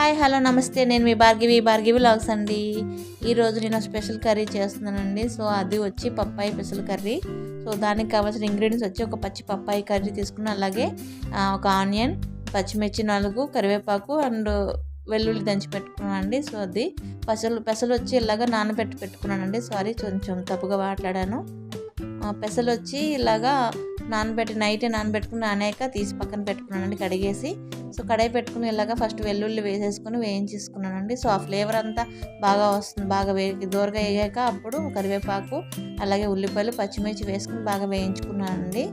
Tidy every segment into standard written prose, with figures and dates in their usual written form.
Hi hello నమస్తే, నేను మీ Bhargavi vlogs అండి. ఈరోజు నేను స్పెషల్ కర్రీ చేస్తున్నానండి. సో అది వచ్చి పప్పాయి పెసల కర్రీ. సో దానికి కావాల్సిన ఇంగ్రీడియంట్స్ వచ్చి ఒక పచ్చి పప్పాయి కర్రీ తీసుకున్నాను, అలాగే ఒక ఆనియన్, పచ్చిమిర్చి 4, కరివేపాకు అండ్ వెల్లుల్లి దంచి పెట్టుకున్నానండి. సో అది పెసలు వచ్చి ఇలాగా నానబెట్టి పెట్టుకున్నానండి. సారీ, కొంచెం తప్పుగా మాట్లాడాను. పెసలు వచ్చి ఇలాగా నైటే నానబెట్టుకుని నానాక తీసి పక్కన పెట్టుకున్నానండి కడిగేసి. సో కడాయి పెట్టుకుని ఇలాగా ఫస్ట్ వెల్లుల్లి వేసేసుకొని వేయించేసుకున్నానండి. సో ఆ ఫ్లేవర్ అంతా బాగా వస్తుంది. బాగా దూరగా వేగాక అప్పుడు కరివేపాకు, అలాగే ఉల్లిపాయలు, పచ్చిమిర్చి వేసుకుని బాగా వేయించుకున్నానండి.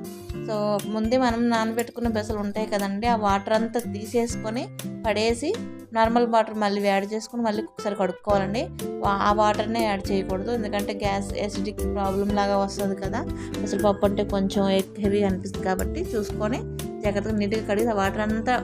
సో ముందే మనం నానబెట్టుకున్న పెసలు ఉంటాయి కదండి, ఆ వాటర్ అంతా తీసేసుకొని పడేసి నార్మల్ వాటర్ మళ్ళీ యాడ్ చేసుకుని మళ్ళీ ఒకసారి కడుక్కోవాలండి. ఆ వాటర్నే యాడ్ చేయకూడదు, ఎందుకంటే గ్యాస్ ఎసిడిక్ ప్రాబ్లం లాగా వస్తుంది కదా. అసలు పప్పు అంటే కొంచెం హెవీ అనిపిస్తుంది కాబట్టి చూసుకొని జాగ్రత్తగా నీట్గా కడిగి ఆ వాటర్ అంతా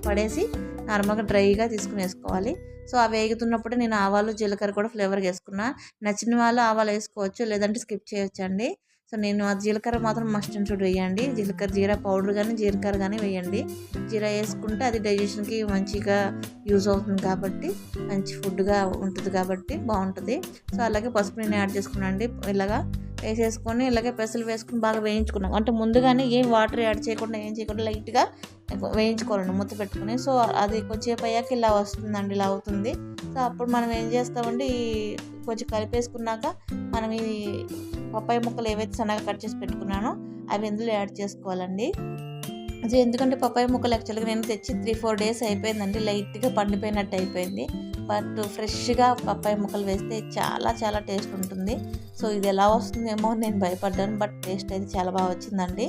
పడేసి నార్మల్గా డ్రైగా తీసుకుని వేసుకోవాలి. సో అవి వేగుతున్నప్పుడే నేను ఆవాలు, జీలకర్ర కూడా ఫ్లేవర్గా వేసుకున్నా. నచ్చిన వాళ్ళు ఆవాలు వేసుకోవచ్చు, లేదంటే స్కిప్ చేయొచ్చండి. సో నేను ఆ జీలకర్ర మాత్రం మస్ట్ అండ్ షుడ్ వేయండి. జీరా పౌడర్ కానీ జీలకర్ర కానీ వేయండి. జీరా వేసుకుంటే అది డైజెషన్కి మంచిగా యూజ్ అవుతుంది కాబట్టి, మంచి ఫుడ్గా ఉంటుంది కాబట్టి బాగుంటుంది. సో అలాగే పసుపు నేను యాడ్ చేసుకున్నాను అండి. ఇలాగా వేసేసుకొని ఇలాగే పెసలు వేసుకొని బాగా వేయించుకున్నాం. అంటే ముందుగానే ఏం వాటర్ యాడ్ చేయకుండా లైట్గా వేయించుకోవాలండి మూత పెట్టుకుని. సో అది కొంచెంసేపు అయ్యాక ఇలా వస్తుందండి, ఇలా అవుతుంది. సో అప్పుడు మనం ఏం చేస్తామంటే కొంచెం కలిపేసుకున్నాక మనం ఈ పప్పాయి ముక్కలు ఏవైతే సన్నగా కట్ చేసి పెట్టుకున్నానో అవి ఇందులో యాడ్ చేసుకోవాలండి. అది ఎందుకంటే పప్పాయి ముక్కలు యాక్చువల్గా నేను తెచ్చి 3-4 డేస్ అయిపోయిందండి. లైట్గా పండిపోయినట్టు అయిపోయింది. బట్ ఫ్రెష్గా పప్పాయి ముక్కలు వేస్తే చాలా చాలా టేస్ట్ ఉంటుంది. సో ఇది ఎలా వస్తుందేమో నేను భయపడ్డాను, బట్ టేస్ట్ అయితే చాలా బాగా వచ్చిందండి.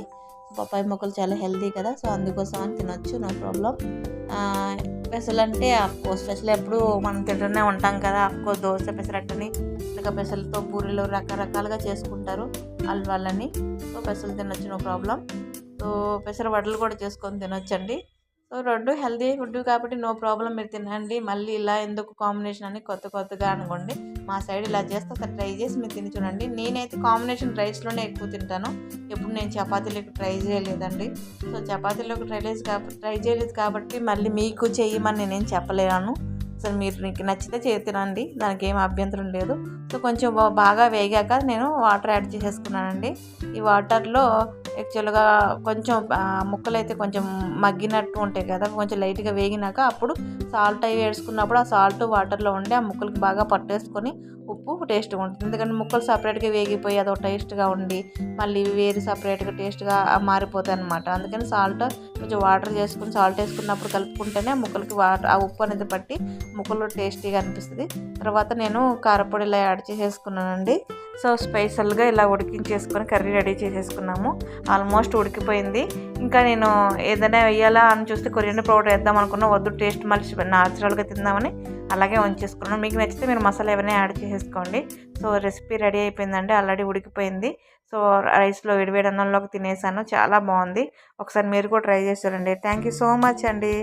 పప్పాయి ముక్కలు చాలా హెల్తీ కదా, సో అందుకోసం అని తినొచ్చు, నో ప్రాబ్లం. పెసలు అంటే అఫ్కోర్స్ పెసలు ఎప్పుడు మనం తింటూనే ఉంటాం కదా. అఫ్కోర్స్ దోశ, పెసరట్టని, ఇంకా పెసలతో పూరీలు రకరకాలుగా చేసుకుంటారు వాళ్ళని. సో పెసలు తినొచ్చు, నో ప్రాబ్లం. సో పెసర వడలు కూడా చేసుకొని తినొచ్చండి. సో 2 హెల్తీ ఫుడ్ కాబట్టి నో ప్రాబ్లం, మీరు తినండి. మళ్ళీ ఇలా ఎందుకు కాంబినేషన్ అని కొత్తగా అనుకోండి. మా సైడ్ ఇలా చేస్తే అసలు ట్రై చేసి మీరు తిని చూడండి. నేనైతే కాంబినేషన్ రైస్లోనే ఎక్కువ తింటాను. ఎప్పుడు నేను చపాతీలోకి ట్రై చేయలేదండి. సో చపాతీలోకి ట్రై చేయలేదు కాబట్టి మళ్ళీ మీకు చేయమని నేనేం చెప్పలేను. సో మీకు నచ్చితే తినండి, దానికి ఏం అభ్యంతరం లేదు. సో కొంచెం బాగా వేగాక నేను వాటర్ యాడ్ చేసేసుకున్నానండి. ఈ వాటర్లో యాక్చువల్గా కొంచెం ముక్కలు అయితే కొంచెం మగ్గినట్టు ఉంటాయి కదా, కొంచెం లైట్గా వేగినాక అప్పుడు సాల్ట్ అవి వేసుకున్నప్పుడు ఆ సాల్ట్ వాటర్లో ఉండి ఆ ముక్కలకి బాగా పట్టేసుకొని ఉప్పు టేస్ట్గా ఉంటుంది. ఎందుకంటే ముక్కలు సపరేట్గా వేగిపోయి అదొక టేస్ట్గా ఉండి మళ్ళీ వేరు సపరేట్గా టేస్ట్గా మారిపోతాయి అనమాట. అందుకని సాల్ట్ కొంచెం వాటర్ చేసుకుని సాల్ట్ వేసుకున్నప్పుడు కలుపుకుంటేనే ముక్కలకి ఆ ఉప్పు అనేది పట్టి ముక్కలు టేస్టీగా అనిపిస్తుంది. తర్వాత నేను కారపొడి ఇలా యాడ్ చేసేసుకున్నానండి. సో స్పైసల్గా ఇలా ఉడికించేసుకొని కర్రీ రెడీ చేసేసుకున్నాము. ఆల్మోస్ట్ ఉడికిపోయింది. ఇంకా నేను ఏదైనా వేయాలా అని చూస్తే కొరియండర్ పౌడర్ వేద్దాం అనుకున్నా, వద్దు టేస్ట్ మళ్ళీ న్యాచురల్గా తిందామని అలాగే ఉంచేసుకున్నాను. మీకు నచ్చితే మీరు మసాలా ఏమైనా యాడ్ చేసేసుకోండి. సో రెసిపీ రెడీ అయిపోయిందండి, ఆల్రెడీ ఉడికిపోయింది. సో రైస్లో వేడివేడి అన్నంలోకి తినేసాను, చాలా బాగుంది. ఒకసారి మీరు కూడా ట్రై చేస్తారండి. థ్యాంక్ యూ సో మచ్ అండి.